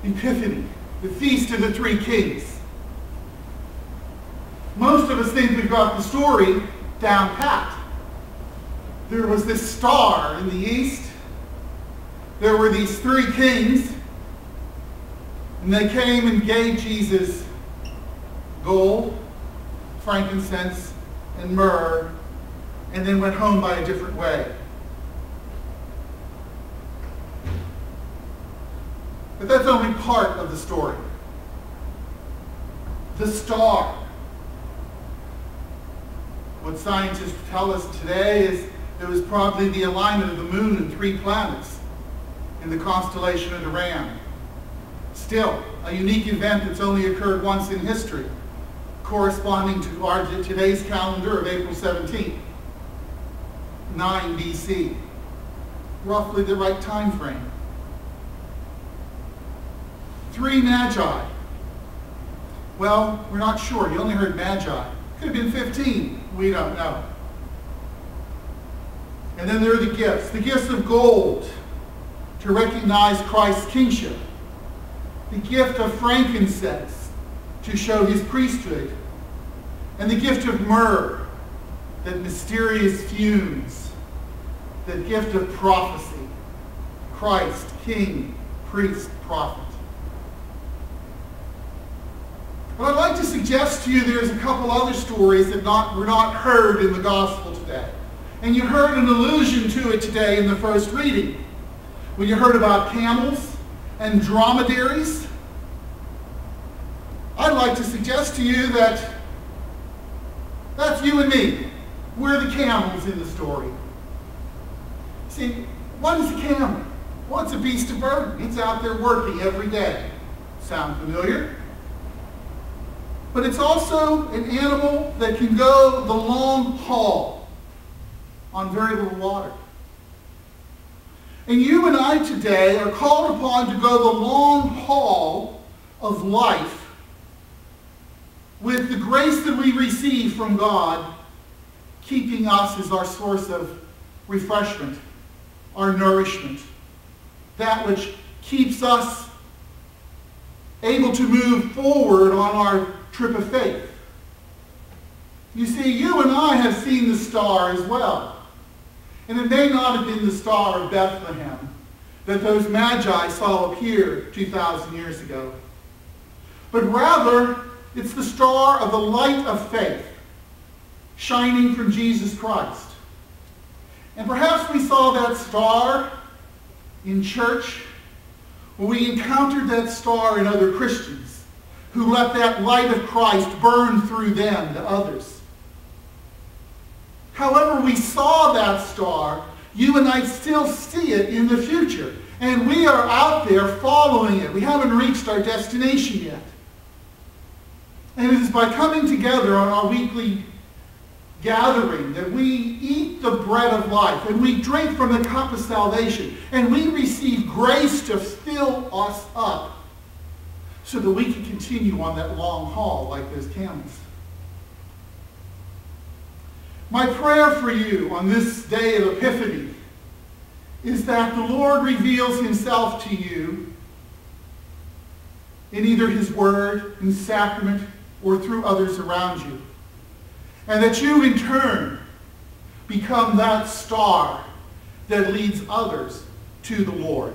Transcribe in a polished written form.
Epiphany, the Feast of the Three Kings. Most of us think we've got the story down pat. There was this star in the east. There were these three kings, and they came and gave Jesus gold, frankincense, and myrrh, and then went home by a different way. But that's only part of the story. The star. What scientists tell us today is it was probably the alignment of the moon and three planets in the constellation of the Ram. Still, a unique event that's only occurred once in history, corresponding to today's calendar of April 17th, 9 BC. Roughly the right time frame. Three magi. Well, we're not sure. You only heard magi. Could have been 15. We don't know. And then there are the gifts of gold to recognize Christ's kingship, the gift of frankincense to show his priesthood, and the gift of myrrh, that mysterious fumes, the gift of prophecy, Christ, king, priest, prophet. But I'd like to suggest to you there's a couple other stories that were not heard in the gospel today. And you heard an allusion to it today in the first reading, when you heard about camels and dromedaries. I'd like to suggest to you that that's you and me. We're the camels in the story. See, what is a camel? Well, it's a beast of burden. It's out there working every day. Sound familiar? But it's also an animal that can go the long haul on very little water. And you and I today are called upon to go the long haul of life with the grace that we receive from God, keeping us as our source of refreshment, our nourishment, that which keeps us able to move forward on our trip of faith. You see, you and I have seen the star as well. And it may not have been the star of Bethlehem that those magi saw appear 2,000 years ago. But rather, it's the star of the light of faith, shining from Jesus Christ. And perhaps we saw that star in church, or we encountered that star in other Christians who let that light of Christ burn through them to others. However we saw that star, you and I still see it in the future. And we are out there following it. We haven't reached our destination yet. And it is by coming together on our weekly gathering that we eat the bread of life and we drink from the cup of salvation and we receive grace to fill us up so that we can continue on that long haul like those camels. My prayer for you on this day of Epiphany is that the Lord reveals himself to you in either his word, in sacrament, or through others around you. And that you in turn become that star that leads others to the Lord.